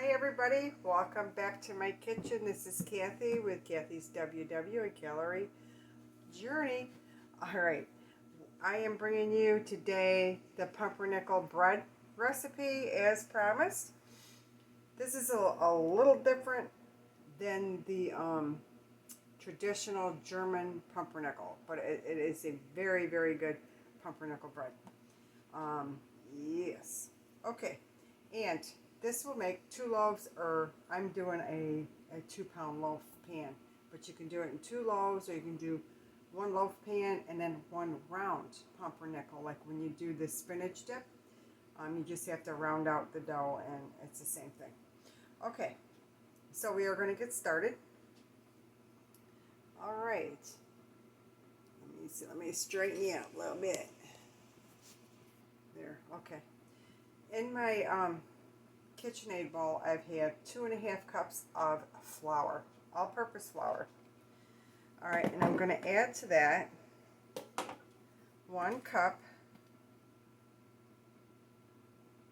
Hi everybody, welcome back to my kitchen. This is Kathy with Kathy's WW, a calorie journey. Alright, I am bringing you today the pumpernickel bread recipe as promised. This is a little different than the traditional German pumpernickel, but it is a very, very good pumpernickel bread. Yes. Okay, and this will make 2 loaves, or I'm doing a 2-pound loaf pan, but you can do it in 2 loaves, or you can do 1 loaf pan and then 1 round pumpernickel, like when you do the spinach dip. You just have to round out the dough, and it's the same thing. Okay, so we are going to get started. All right. Let me see. Let me straighten you out a little bit. There. Okay. In my KitchenAid bowl, I've had 2.5 cups of flour, all-purpose flour. All right, and I'm going to add to that 1 cup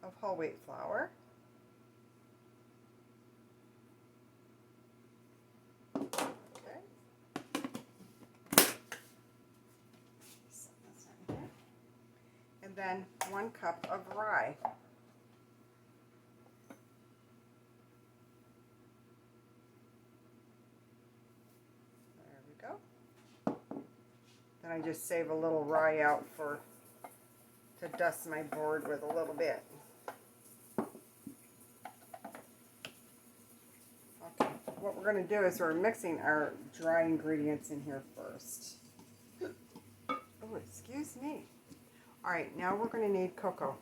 of whole wheat flour. Okay. And then 1 cup of rye. Then I just save a little rye out to dust my board with a little bit. Okay, what we're going to do is we're mixing our dry ingredients in here first. Oh, excuse me. All right, now we're going to need cocoa.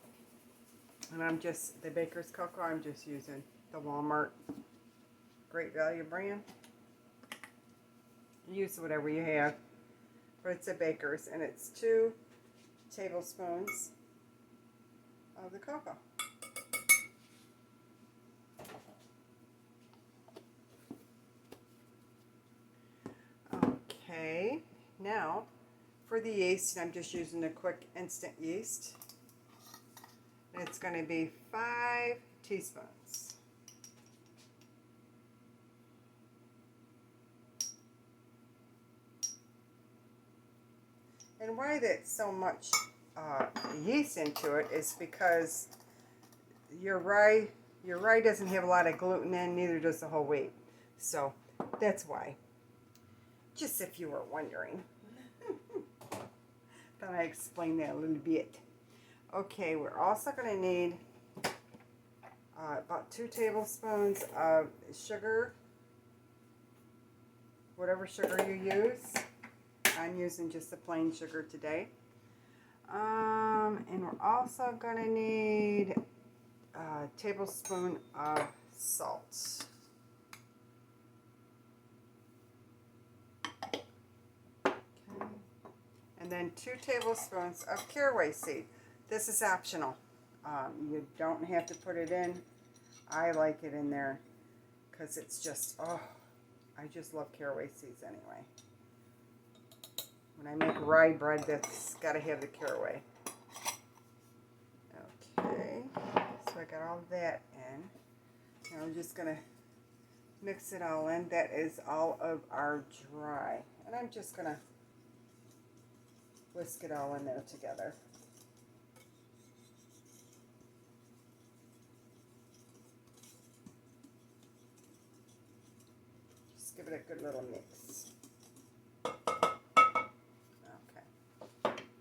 And I'm just, the baker's cocoa, I'm just using the Walmart Great Value brand. Use whatever you have. But it's a baker's, and it's 2 tablespoons of the cocoa. Okay, now for the yeast, I'm just using the quick instant yeast. It's going to be 5 teaspoons. And why that's so much yeast into it is because your rye doesn't have a lot of gluten in, neither does the whole wheat. So that's why. Just if you were wondering. Thought I explained that a little bit. Okay, we're also going to need about 2 tablespoons of sugar, whatever sugar you use. I'm using just the plain sugar today. And we're also going to need a tablespoon of salt. Okay. And then 2 tablespoons of caraway seed. This is optional. You don't have to put it in. I like it in there because it's just, oh, I just love caraway seeds anyway. When I make rye bread, that's got to have the caraway. Okay, so I got all that in. Now I'm just going to mix it all in. That is all of our dry. And I'm just going to whisk it all in there together. Just give it a good little mix.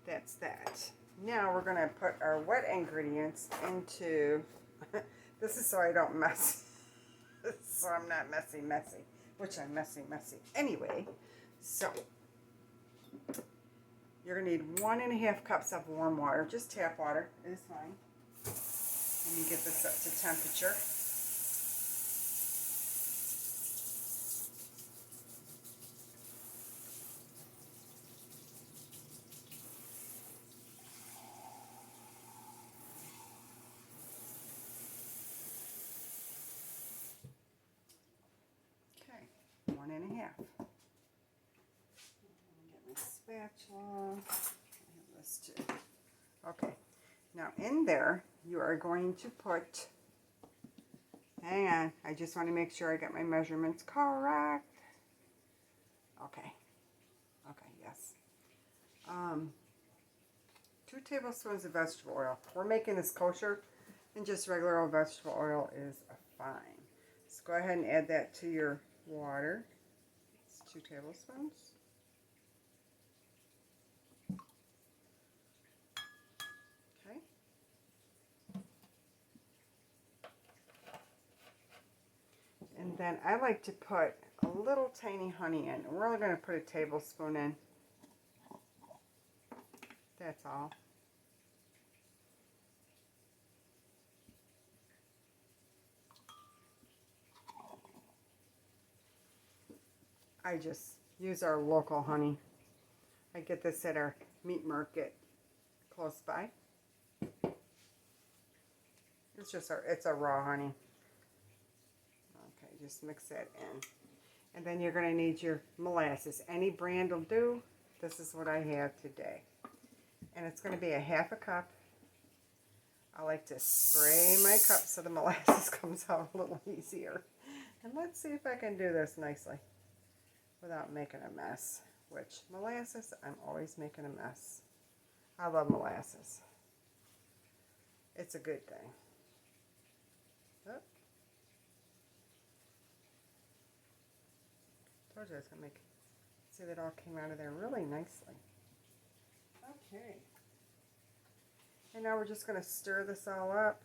That's that. Now we're going to put our wet ingredients into, this is so I don't mess, so I'm not messy, which I'm messy. Anyway, so you're going to need 1.5 cups of warm water, just tap water is fine. And you get this up to temperature. Okay, 1.5. Get my spatula. I have this too. Okay, now in there you are going to put Hang on, I just want to make sure I got my measurements correct. Okay, yes. 2 tablespoons of vegetable oil. We're making this kosher, and just regular old vegetable oil is fine. So go ahead and add that to your water. It's 2 tablespoons. Okay. And then I like to put a little tiny honey in. We're only going to put a tablespoon in. That's all. I just use our local honey. I get this at our meat market close by. It's a raw honey. Okay, just mix that in. And then you're going to need your molasses. Any brand will do. This is what I have today. And it's going to be a 1/2 cup. I like to spray my cup so the molasses comes out a little easier. And let's see if I can do this nicely without making a mess. Which, molasses, I'm always making a mess. I love molasses. It's a good thing. Oh. Told you I was going to see that all came out of there really nicely. Okay. And now we're just going to stir this all up.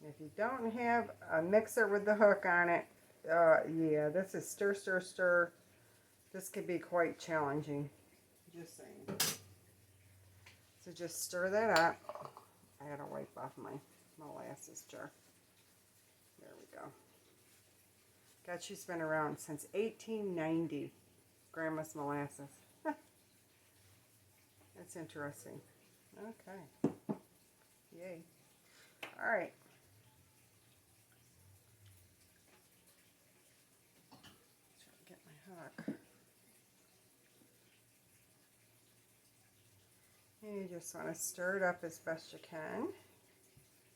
If you don't have a mixer with the hook on it, yeah, this is stir, stir, stir. This could be quite challenging. Just saying. So just stir that up. I gotta wipe off my molasses jar. There we go. God, she's been around since 1890. Grandma's molasses. That's interesting. Okay. Yay. All right. Try to get my hook. And you just want to stir it up as best you can.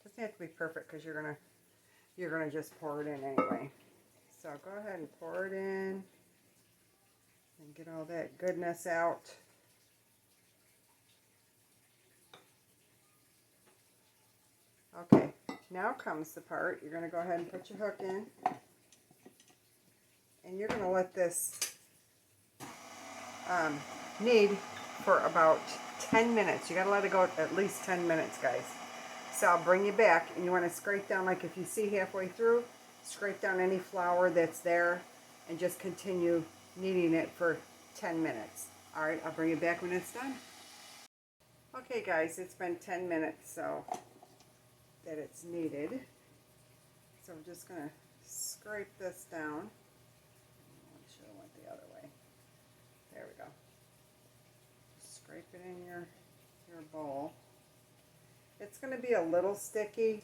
Doesn't have to be perfect because you're gonna just pour it in anyway. So go ahead and pour it in and get all that goodness out. Okay, now comes the part. You're going to go ahead and put your hook in. And you're going to let this knead for about 10 minutes. You got to let it go at least 10 minutes, guys. So I'll bring you back, and you want to scrape down, like if you see halfway through, scrape down any flour that's there and just continue kneading it for 10 minutes. All right, I'll bring you back when it's done. Okay, guys, it's been 10 minutes so that it's kneaded. So I'm just going to scrape this down. I should have went the other way. There we go. Scrape it in your bowl. It's going to be a little sticky.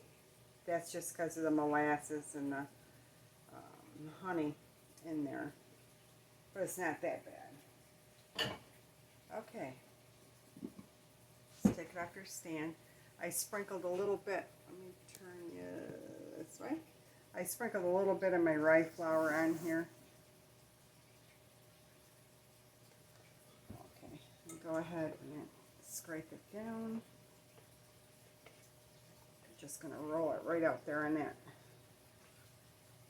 That's just because of the molasses and the honey in there. But it's not that bad. Okay. Let's take it off your stand. I sprinkled a little bit. Let me turn you this way. I sprinkled a little bit of my rye flour on here. Okay. And go ahead and scrape it down. Just going to roll it right out there on that,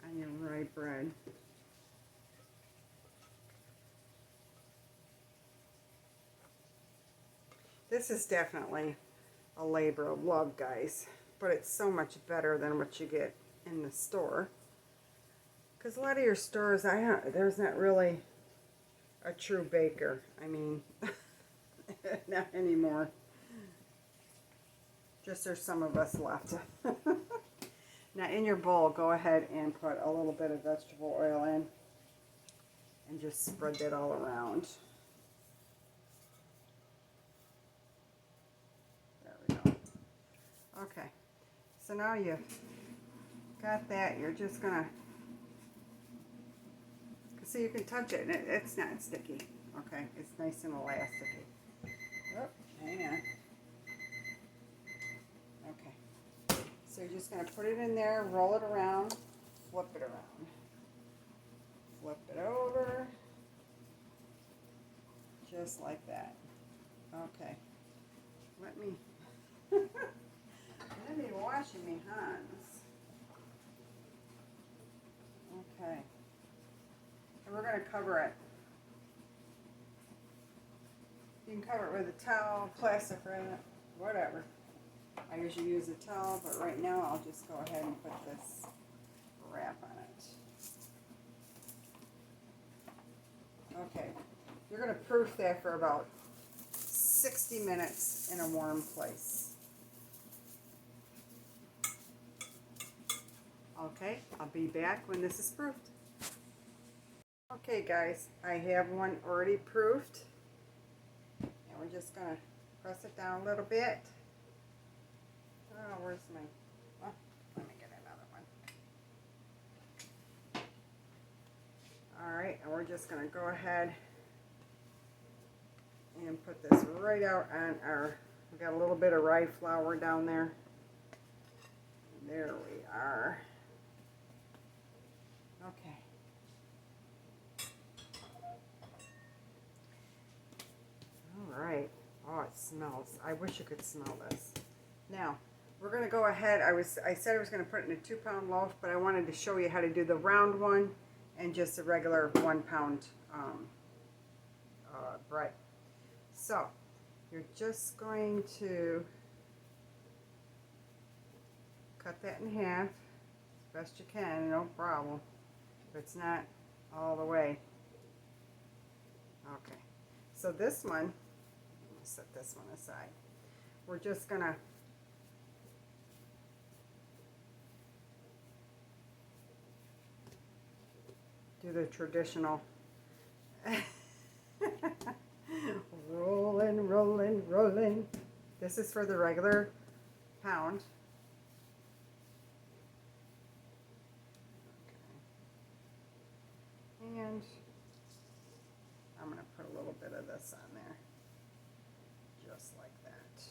on your rye bread. This is definitely a labor of love, guys, but it's so much better than what you get in the store. Because a lot of your stores, there's not really a true baker. I mean, not anymore. Just there's some of us left. Now in your bowl, go ahead and put a little bit of vegetable oil in and just spread that all around. There we go. Okay, so now you've got that. You're just gonna, see, you can touch it and it's not sticky. Okay, it's nice and elasticy. Oh, hang pan. Okay. So you're just going to put it in there, roll it around, flip it around. Flip it over. Just like that. Okay. Let me washing me hands. Okay. And we're going to cover it. You can cover it with a towel, plastic wrap, whatever. I usually use a towel, but right now I'll just go ahead and put this wrap on it. Okay. You're going to proof that for about 60 minutes in a warm place. Okay, I'll be back when this is proofed. Okay guys, I have one already proofed. And we're just going to press it down a little bit. Oh, where's my... Oh, let me get another one. Alright, and we're just going to go ahead and put this right out on our... We got a little bit of rye flour down there. There we are. Okay. All right. Oh, it smells. I wish you could smell this. Now, we're going to go ahead. I said I was going to put it in a 2-pound loaf, but I wanted to show you how to do the round one and just a regular 1-pound bread. So, you're just going to cut that in half as best you can, no problem. If it's not all the way. Okay, so this one, let me set this one aside. We're just gonna do the traditional rolling, rolling, rolling. This is for the regular pound. And I'm going to put a little bit of this on there, just like that.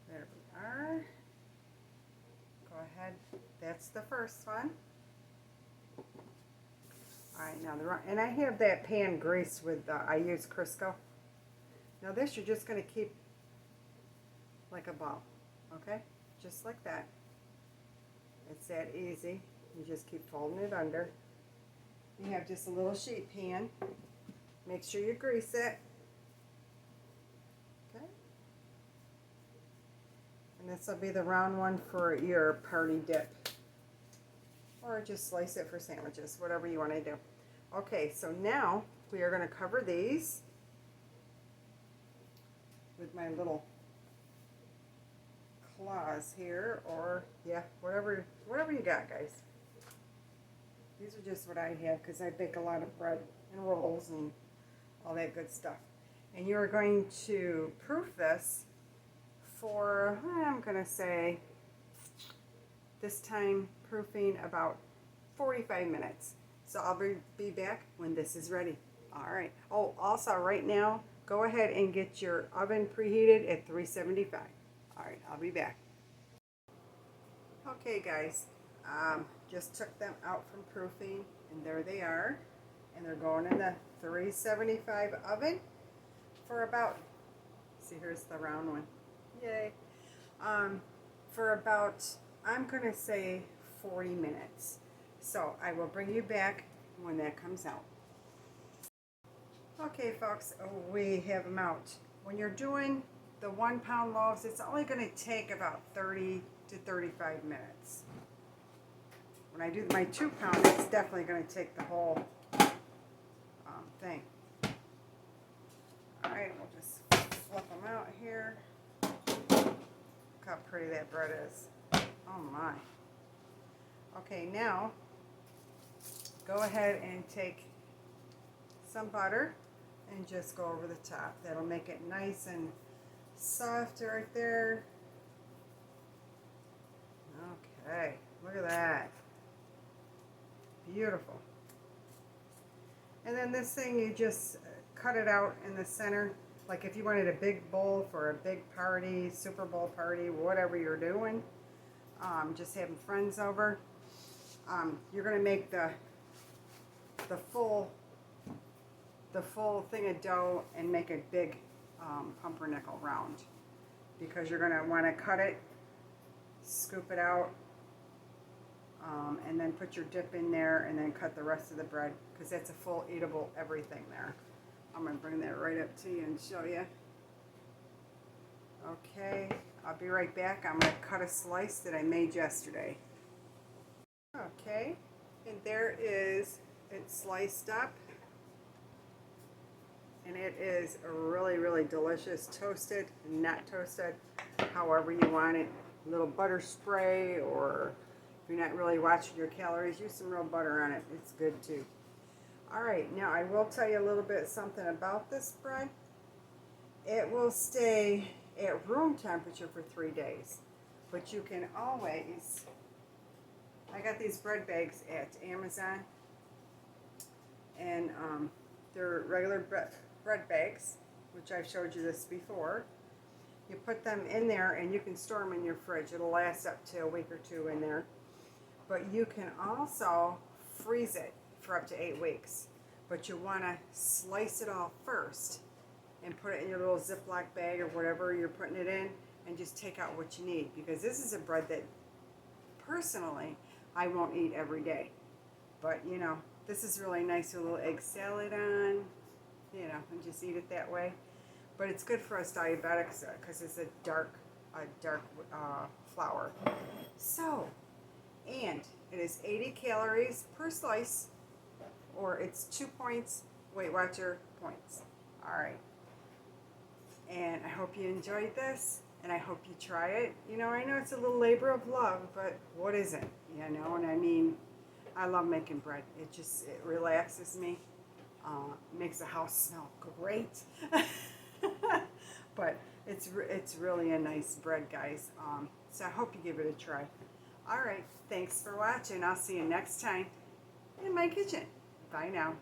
There we are. Go ahead. That's the first one. Alright, now and I have that pan greased with, I use Crisco. Now this you're just going to keep like a ball, okay? Just like that. It's that easy. You just keep folding it under. You have just a little sheet pan. Make sure you grease it. Okay. And this will be the round one for your party dip. Or just slice it for sandwiches, whatever you want to do. Okay, so now we are going to cover these with my little claws here, or yeah, whatever you got, guys. These are just what I have because I bake a lot of bread and rolls and all that good stuff. And you are going to proof this for, I'm gonna say this time proofing about 45 minutes. So I'll be back when this is ready. All right. Oh, also right now, go ahead and get your oven preheated at 375. All right, I'll be back. Okay, guys, just took them out from proofing, and there they are. And they're going in the 375 oven for about, see, here's the round one. Yay. For about, I'm going to say 40 minutes. So I will bring you back when that comes out. Okay, folks, we have them out. When you're doing the 1-pound loaves, it's only going to take about 30 to 35 minutes. When I do my 2-pound, it's definitely going to take the whole thing. Alright, we'll just flip them out here. Look how pretty that bread is. Oh my. Okay, now go ahead and take some butter and just go over the top. That'll make it nice and soft right there. Okay, look at that. Beautiful. And then this thing, you just cut it out in the center. Like if you wanted a big bowl for a big party, Super Bowl party, whatever you're doing, just having friends over, you're going to make the full thing of dough and make a big pumpernickel round, because you're going to want to cut it, scoop it out, and then put your dip in there, and then cut the rest of the bread, because that's a full eatable everything there. I'm going to bring that right up to you and show you. Okay, I'll be right back. I'm going to cut a slice that I made yesterday. Okay, and there is it sliced up, and it is really, really delicious. Toasted, not toasted, however you want it. A little butter spray, or if you're not really watching your calories, use some real butter on it. It's good too. All right, now I will tell you a little bit something about this bread. It will stay at room temperature for 3 days, but you can always, I got these bread bags at Amazon, and they're regular bread bags, which I've showed you this before. You put them in there, and you can store them in your fridge. It'll last up to a week or two in there. But you can also freeze it for up to 8 weeks. But you want to slice it all first and put it in your little Ziploc bag or whatever you're putting it in, and just take out what you need. Because this is a bread that, personally, I won't eat every day. But, you know, this is really nice with a little egg salad on, you know, and just eat it that way. But it's good for us diabetics because it's a dark flour. So, and it is 80 calories per slice, or it's 2 points Weight Watcher points. All right. And I hope you enjoyed this, and I hope you try it. You know, I know it's a little labor of love, but what isn't? You know, and I mean, I love making bread. It relaxes me. Makes the house smell great. But it's really a nice bread, guys. So I hope you give it a try. All right, thanks for watching. I'll see you next time in my kitchen. Bye now.